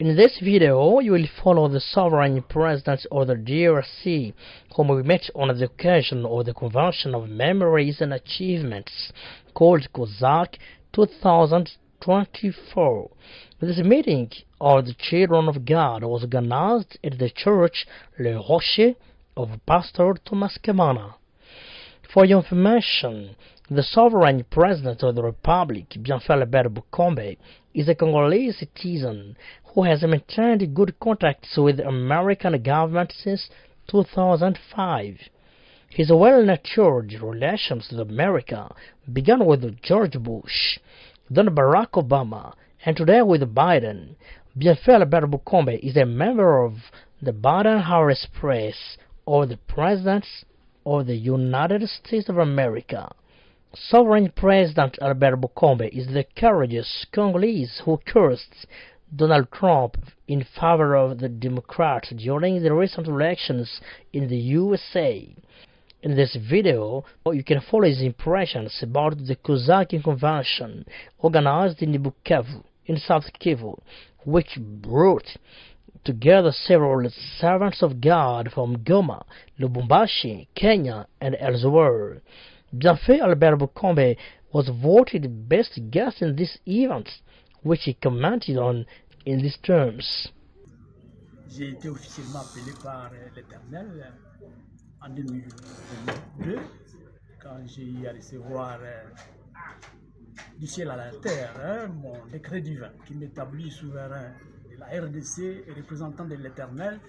In this video, you will follow the sovereign president of the DRC, whom we met on the occasion of the Convention of Memories and Achievements, called COSAC 2024. This meeting of the Children of God was organized at the church Le Rocher of Pastor Thomas Kamana. For your information, the sovereign president of the Republic, Bienfait Albert Bukombe, is a Congolese citizen who has maintained good contacts with the American government since 2005. His well-nurtured relations with America began with George Bush, then Barack Obama, and today with Biden. Bienfait Albert Bukombe is a member of the Biden-Harris Press of the Presidents of the United States of America. Sovereign President Albert Bukombe is the courageous Congolese who cursed Donald Trump in favor of the Democrats during the recent elections in the USA. In this video, you can follow his impressions about the COSAC Convention organized in Bukavu, in South Kivu, which brought together several servants of God from Goma, Lubumbashi, Kenya, and elsewhere. Bienfait Albert Bukombe was voted best guest in this event, which he commented on in these terms. J'ai été officiellement appelé par l'Éternel en 2022, quand j'ai eu à recevoir du ciel à la terre mon décret divin qui m'établit souverain de la RDC et représentant de l'Éternel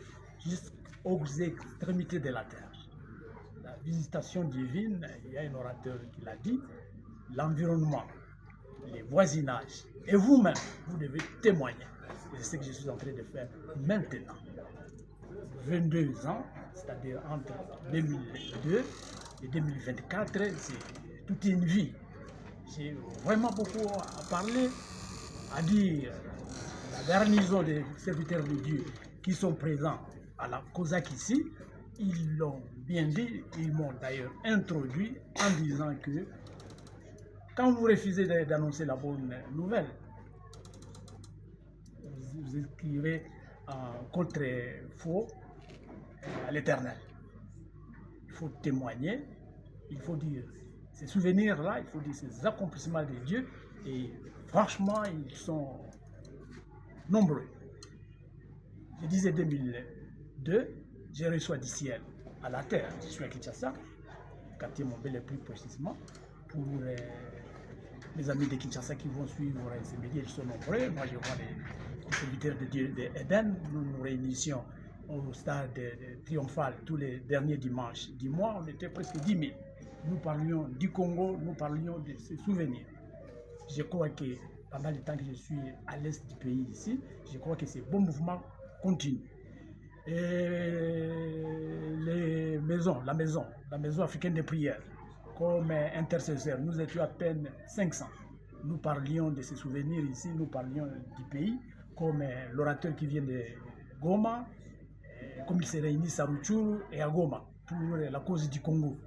jusqu'aux extrémités de la terre. La visitation divine, il y a un orateur qui l'a dit, l'environnement, les voisinages, et vous-même, vous devez témoigner. Et c'est ce que je suis en train de faire maintenant. 22 ans, c'est-à-dire entre 2002 et 2024, c'est toute une vie. J'ai vraiment beaucoup à parler, à dire. La garnison des serviteurs de Dieu qui sont présents à la COSAC ici, ils l'ont bien dit, ils m'ont d'ailleurs introduit en disant que quand vous refusez d'annoncer la bonne nouvelle, vous écrivez un contre-faux à l'Éternel. Il faut témoigner, il faut dire ces souvenirs-là, il faut dire ces accomplissements de Dieu, et franchement, ils sont nombreux. Je disais 2002, je reçois du ciel à la terre. Je suis à Kinshasa, quartier Montbel plus précisément, pour les amis de Kinshasa qui vont suivre ces médias, ils sont nombreux. Moi, je vois les serviteurs de Dieu d'Eden. Nous nous réunissions au stade triomphal tous les derniers dimanches du mois. On était presque 10 000. Nous parlions du Congo, nous parlions de ses souvenirs. Je crois que pendant le temps que je suis à l'est du pays ici, je crois que ces bons mouvements continuent. Et la maison africaine de prière, comme intercesseur, nous étions à peine 500. Nous parlions de ces souvenirs ici, nous parlions du pays, comme l'orateur qui vient de Goma, comme il s'est réuni à Rutshuru et à Goma, pour la cause du Congo,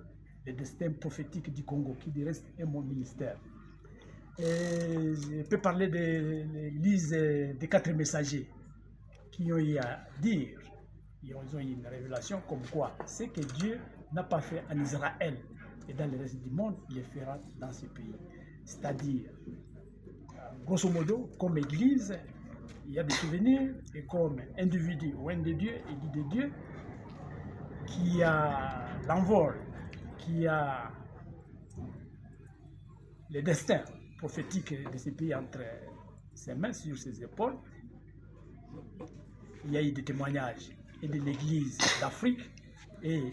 le destin prophétique du Congo, qui reste est mon ministère. Et je peux parler de l'église des 4 messagers qui ont eu à dire, ils ont eu une révélation comme quoi ce que Dieu n'a pas fait en Israël et dans le reste du monde, il le fera dans ce pays. C'est-à-dire, grosso modo, comme église, il y a des souvenirs, et comme individu, oint de Dieu et dit de Dieu, qui a l'envol, qui a le destin prophétique de ce pays entre ses mains, sur ses épaules. Il y a eu des témoignages et de l'Église d'Afrique et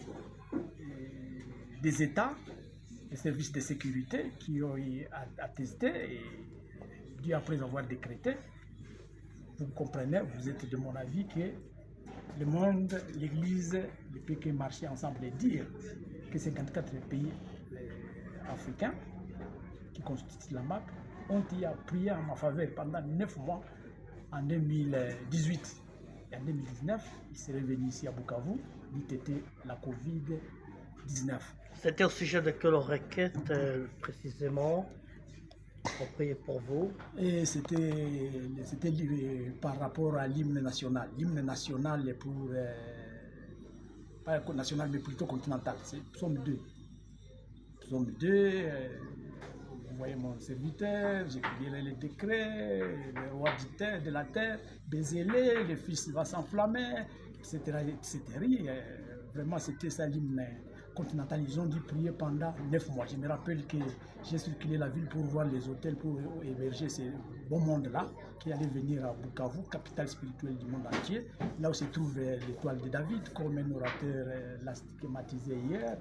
des États, des services de sécurité qui ont eu attesté, et Dieu après avoir décrété, vous comprenez, vous êtes de mon avis que le monde, l'Église ne peut que marcher ensemble et dire que 54 pays africains qui constituent la MAP ont prié en ma faveur pendant 9 mois en 2018. Et en 2019, ils seraient venus ici à Bukavu, d'où était la Covid-19. C'était au sujet de quelle requête précisément? On priait pour vous. Et c'était par rapport à l'hymne national. L'hymne national est pour, pas national, mais plutôt continental. C'est Psaume 2. Psaume 2, vous voyez mon serviteur, j'écrirai les décrets, le roi de la terre, baisez-les, le fils va s'enflammer, etc. etc. Vraiment, c'était ça l'hymne continental. Ils ont dû prier pendant 9 mois. Je me rappelle que j'ai circulé la ville pour voir les hôtels, pour héberger ces bons mondes-là qui allaient venir à Bukavu, capitale spirituelle du monde entier, là où se trouve l'étoile de David, comme un orateur l'a stigmatisé hier.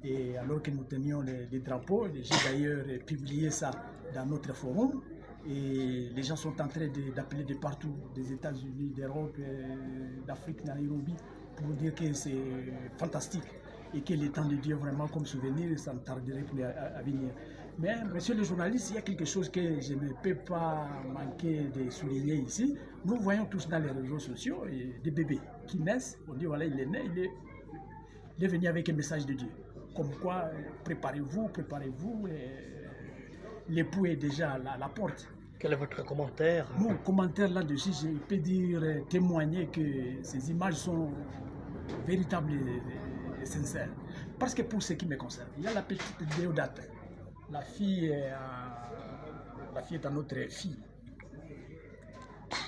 Et alors que nous tenions les drapeaux, j'ai d'ailleurs publié ça dans notre forum, et les gens sont en train d'appeler de partout, des États-Unis, d'Europe, d'Afrique, Nairobi, pour dire que c'est fantastique et que le temps de Dieu vraiment comme souvenir, ça ne tarderait plus à venir. Mais monsieur le journaliste, il y a quelque chose que je ne peux pas manquer de souligner ici. Nous voyons tous dans les réseaux sociaux des bébés qui naissent, on dit voilà il est né, il est venu avec un message de Dieu. Comme quoi, préparez-vous, l'époux est déjà à la porte. Quel est votre commentaire? Mon commentaire là-dessus, je peux dire, témoigner que ces images sont véritables et sincères. Parce que pour ce qui me concerne, il y a la petite Déodate. La fille est à notre fille.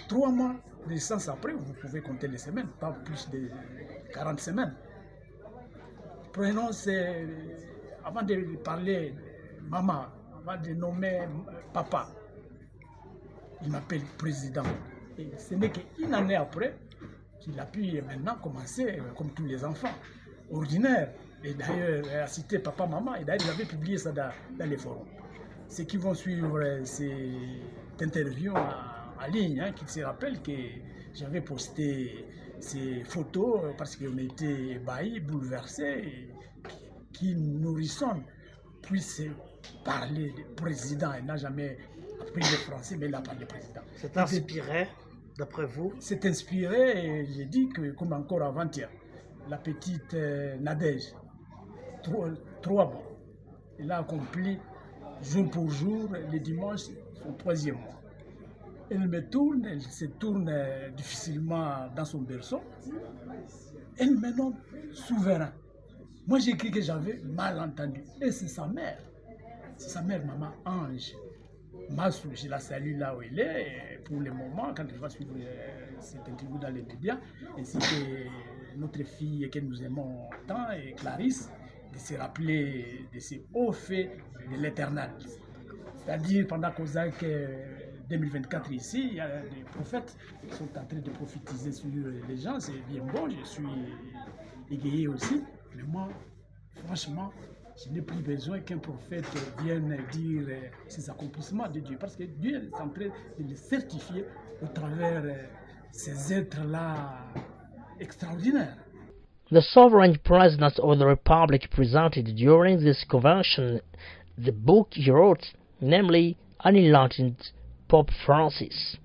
3 mois de naissance après, vous pouvez compter les semaines, pas plus de 40 semaines. Prenons, avant de parler maman, avant de nommer papa, il m'appelle président. Et ce n'est qu'une année après qu'il a pu maintenant commencer, comme tous les enfants, ordinaires. Et d'ailleurs, il a cité papa, maman, et d'ailleurs, il avait publié ça dans les forums. Ceux qui vont suivre cette interview en ligne, hein, qui se rappellent que j'avais posté ces photos parce qu'on était ébahis, bouleversés, qui nourrissons puisse parler de président. Il n'a jamais appris le français, mais il a parlé de président. C'est inspiré, d'après vous? C'est inspiré, et j'ai dit que, comme encore avant-hier, la petite Nadège, 3 mois, elle a accompli jour pour jour, le dimanche, son 3e mois. Elle se tourne difficilement dans son berceau. Elle me nomme souverain. Moi, j'ai cru que j'avais mal entendu. Et c'est sa mère, maman Ange. Massou, je la salue là où elle est. Et pour le moment, quand elle va suivre cette interview dans les médias, ainsi que notre fille que nous aimons tant, et Clarisse, de se rappeler de ces hauts faits de l'Éternel. C'est-à-dire, pendant COSAC 2024 ici, il y a des prophètes qui sont en train de prophétiser sur les gens. C'est bien beau, je suis égayé aussi. Mais moi, franchement, je n'ai plus besoin qu'un prophète vienne dire ses accomplissements de Dieu. Parce que Dieu est en train de les certifier au travers ces êtres-là extraordinaires. The sovereign president of the republic presented during this convention the book he wrote, namely Unenlightened Pope Francis.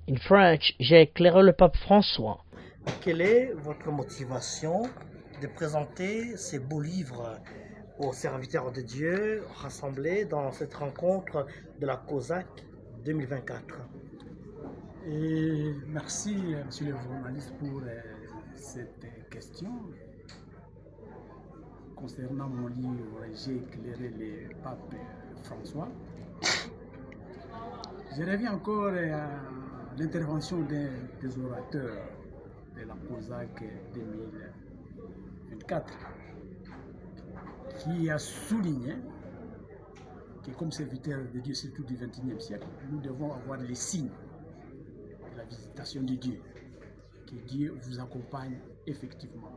In French, j'ai éclairé le pape François. Quelle est votre motivation de présenter ces beaux livres aux serviteurs de Dieu rassemblés dans cette rencontre de la COSAC 2024? Et merci, monsieur le journaliste, pour cette question. Concernant mon livre, j'ai éclairé le pape François. Je reviens encore à l'intervention des orateurs de la COSAC 2024 qui a souligné que comme serviteurs de Dieu, surtout du XXIe siècle, nous devons avoir les signes de la visitation de Dieu, que Dieu vous accompagne effectivement.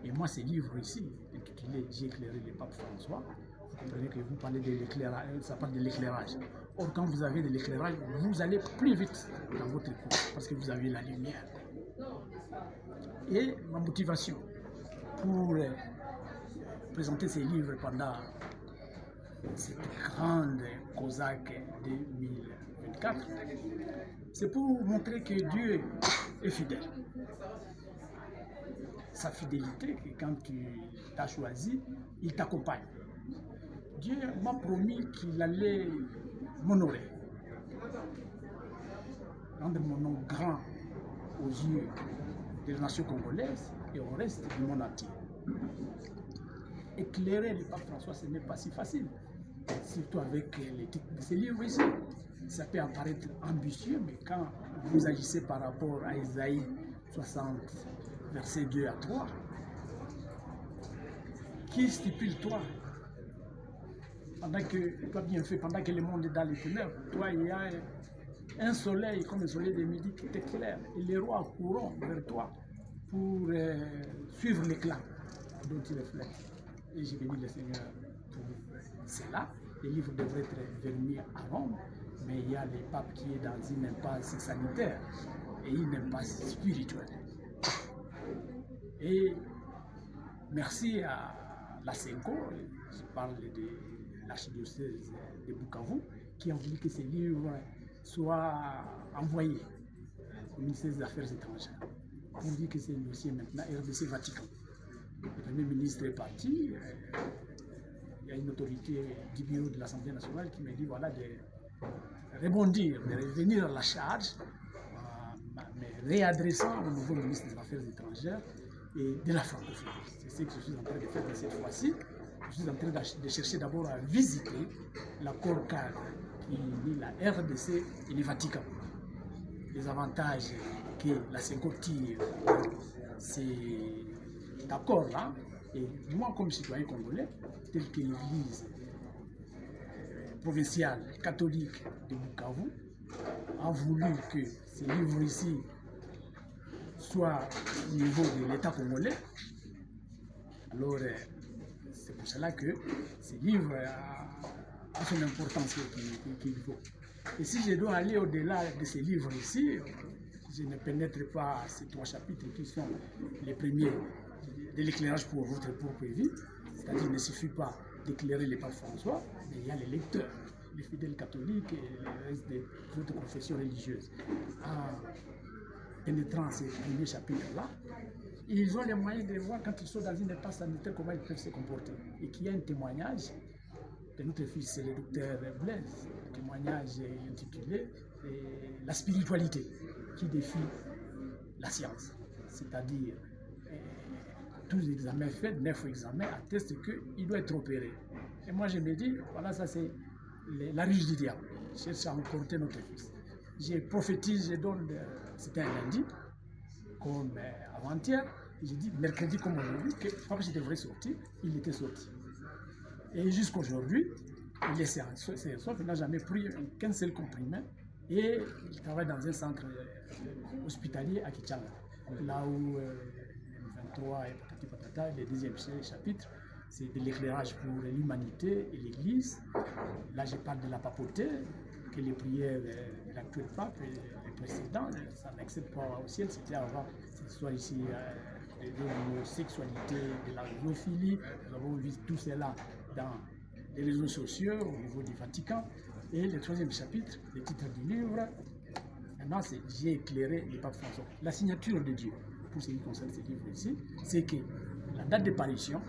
Et moi, ce livre ici, intitulé « J'ai éclairé le pape François », vous comprenez que vous parlez de l'éclairage, ça parle de l'éclairage. Or, quand vous avez de l'éclairage, vous allez plus vite dans votre cours, parce que vous avez la lumière. Et ma motivation pour présenter ces livres pendant cette grande COSAC 2024, c'est pour montrer que Dieu est fidèle. Sa fidélité, que quand tu t'as choisi, il t'accompagne. Dieu m'a promis qu'il allait m'honorer, rendre mon nom grand aux yeux des nations congolaises et au reste du monde entier. Éclairer le pape François, ce n'est pas si facile, surtout avec les titres de ces livres ici. Ça peut apparaître ambitieux, mais quand vous agissez par rapport à Isaïe 60, versets 2 à 3, qui stipule toi, pendant que toi bien fait, pendant que le monde est dans les ténèbres, toi il y a un soleil comme le soleil de midi qui t'éclaire, et les rois courront vers toi pour suivre l'éclat dont tu reflètes. Et je bénis le Seigneur pour cela. Les livres devraient être vernis à Rome, mais il y a le pape qui est dans une impasse sanitaire et une impasse spirituelle. Et merci à la Senko, je parle de l'archidiocèse de Bukavu, qui a voulu que ces livres soient envoyés au ministère des Affaires étrangères pour dire que c'est un dossier maintenant RDC Vatican. Le Premier ministre est parti, il y a une autorité du bureau de l'Assemblée nationale qui m'a dit voilà de rebondir, de revenir à la charge, mais réadressant au nouveau ministre des Affaires étrangères et de la francophonie. C'est ce que je suis en train de faire de cette fois-ci. Je suis en train de chercher d'abord à visiter l'accord cadre qui lie la RDC et le Vatican. Les avantages que la Senko tire, cet accord-là, et moi comme citoyen congolais, tel que l'Église provinciale catholique de Bukavu a voulu que ces livres ici soient au niveau de l'État congolais, alors c'est pour cela que ces livres ont son importance qu'il faut. Et si je dois aller au-delà de ces livres ici, je ne pénètre pas ces 3 chapitres qui sont les premiers de l'éclairage pour votre propre vie. C'est-à-dire qu'il ne suffit pas d'éclairer le pape François, mais il y a les lecteurs, les fidèles catholiques et le reste des autres confessions religieuses. En pénétrant ces premiers chapitres-là, ils ont les moyens de voir quand ils sont dans une état sanitaire comment ils peuvent se comporter. Et qu'il y a un témoignage de notre fils, le docteur Blaise, un témoignage intitulé La spiritualité qui défie la science. C'est-à-dire, tous les examens faits, 9 examens, attestent qu'il doit être opéré. Et moi je me dis, voilà, ça c'est la ruse du diable. Je cherche à emporter notre fils. Je prophétise, je donne, c'était un lundi, comme avant-hier, j'ai dit mercredi comme aujourd'hui, que papa je devrais sortir, il était sorti. Et jusqu'aujourd'hui, il est sauf, il n'a jamais pris qu'un seul comprimé et il travaille dans un centre hospitalier à Kichanga, là où le 23 et patati patata, le deuxième chapitre, c'est de l'éclairage pour l'humanité et l'Église. Là, je parle de la papauté, que les prières de l'actuel pape et le précédent, ça n'excède pas au ciel, c'était avant cette histoire ici de l'homosexualité, de la zoophilie. Nous avons vu tout cela dans les réseaux sociaux au niveau du Vatican. Et le 3e chapitre, le titre du livre, maintenant c'est J'ai éclairé le pape François. La signature de Dieu, pour ce qui concerne ce livre ici, c'est que la date de parution,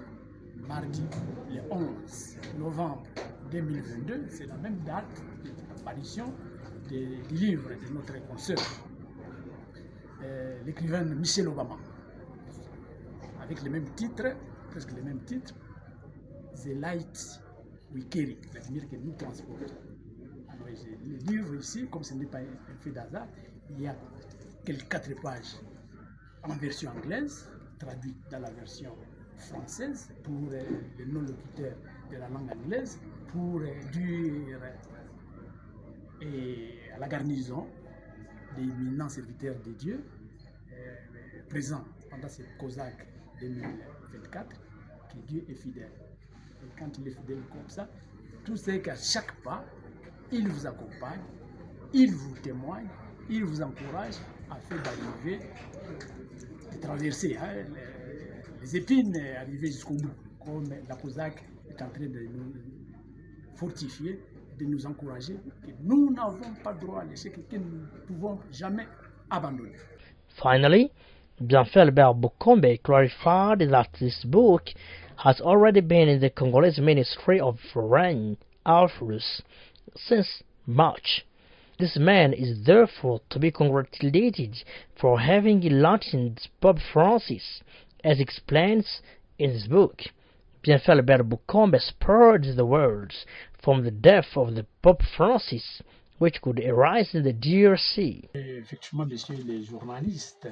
mardi le 11 novembre 2022, c'est la même date de parution du livre de notre consoeur, l'écrivain Michelle Obama, avec le même titre, presque le même titre, The Light We Carry, la lumière que nous transportons. Alors, le livre ici, comme ce n'est pas un fait d'hasard, il y a quelques 4 pages en version anglaise, traduite dans la version française pour les non-locuteurs de la langue anglaise, pour dire à la garnison des éminents serviteurs de Dieu présents pendant cette COSAC 2024, que Dieu est fidèle. Et quand il est fidèle comme ça, tout c'est qu'à chaque pas, il vous accompagne, il vous témoigne, il vous encourage afin d'arriver, de traverser les épines, arriver jusqu'au bout, comme la COSAC est en train de nous fortifier, de nous encourager, que nous n'avons pas droit à l'échec, que nous ne pouvons jamais abandonner. Finally, Bienfait Albert Bukombe clarified that this book has already been in the Congolese Ministry of Foreign Affairs since much. This man is therefore to be congratulated for having enlightened Pope Francis, as explains in his book. Bienfait Albert Bukombe spared the world from the death of the Pope Francis, which could arise in the DRC. Effectivement, messieurs les journalistes,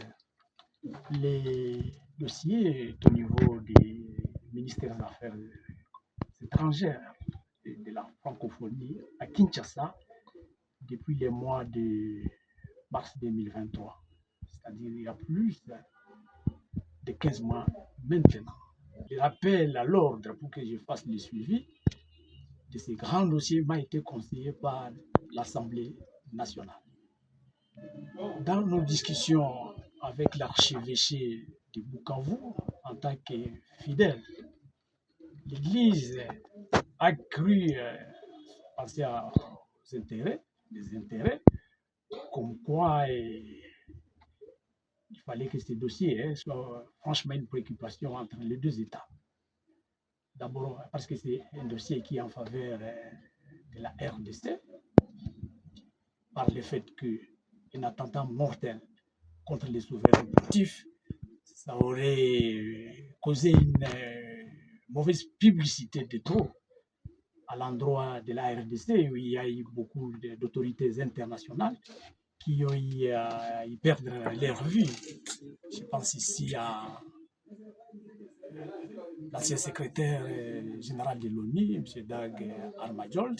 les dossiers au niveau du ministère des Affaires étrangères et de la francophonie à Kinshasa depuis le mois de mars 2023, c'est-à-dire il y a plus de 15 mois maintenant. Le rappel à l'ordre pour que je fasse le suivi de ces grands dossiers m'a été conseillé par l'Assemblée nationale. Dans nos discussions avec l'archevêché de Bukavu, en tant que fidèle, l'Église a cru penser aux intérêts, des intérêts, comme quoi il fallait que ce dossier soit franchement une préoccupation entre les deux États. D'abord parce que c'est un dossier qui est en faveur de la RDC, par le fait qu'un attentat mortel contre les souverains objectifs, ça aurait causé une mauvaise publicité de trop à l'endroit de la RDC, où il y a eu beaucoup d'autorités internationales qui ont eu y perdre leur vie. Je pense ici à l'ancien secrétaire général de l'ONU, M. Dag Hammarskjöld,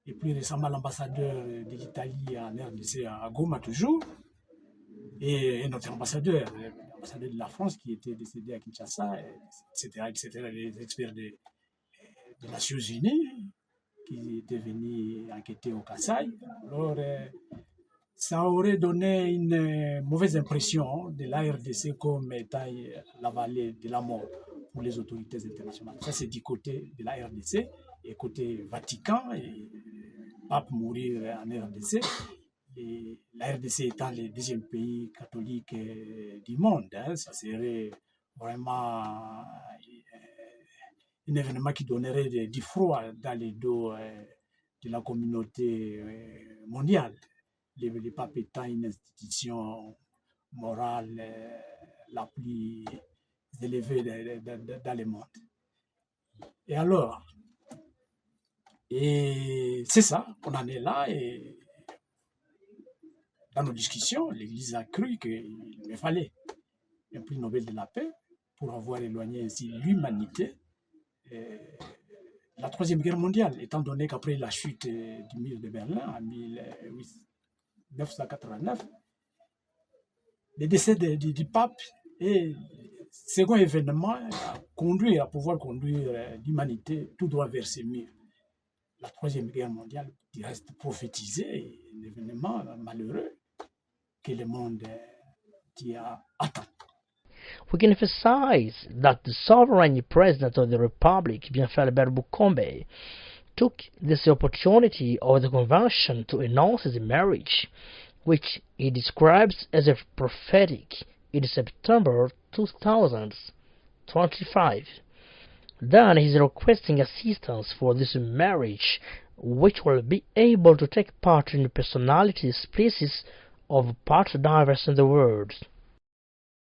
et plus récemment l'ambassadeur de l'Italie en RDC à Goma toujours, et notre ambassadeur de la France qui était décédé à Kinshasa, etc., les experts des Nations Unies qui étaient venus enquêter au Kasaï. Alors, ça aurait donné une mauvaise impression de la RDC comme étant la vallée de la mort pour les autorités internationales. Ça, c'est du côté de la RDC, et côté Vatican, et pape mourir en RDC. Et la RDC étant le deuxième pays catholique du monde, ça serait vraiment un événement qui donnerait du froid dans les dos de la communauté mondiale. Le pape étant une institution morale la plus élevée dans le monde. Et alors, et c'est ça, on en est là, et dans nos discussions, l'Église a cru qu'il fallait un prix Nobel de la paix pour avoir éloigné ainsi l'humanité de la Troisième Guerre mondiale, étant donné qu'après la chute du mur de Berlin en 1989, le décès du pape et second événement a pouvoir conduire l'humanité tout droit vers ce mur. La Troisième Guerre mondiale qui reste prophétisée, un événement malheureux que le monde attend. We can emphasize that the sovereign president of the Republic, Bienfait Albert Bukombe, took this opportunity of the convention to announce his marriage, which he describes as a prophetic, in September 2025. Then he is requesting assistance for this marriage, which will be able to take part in the personalities places of part diverse in the world.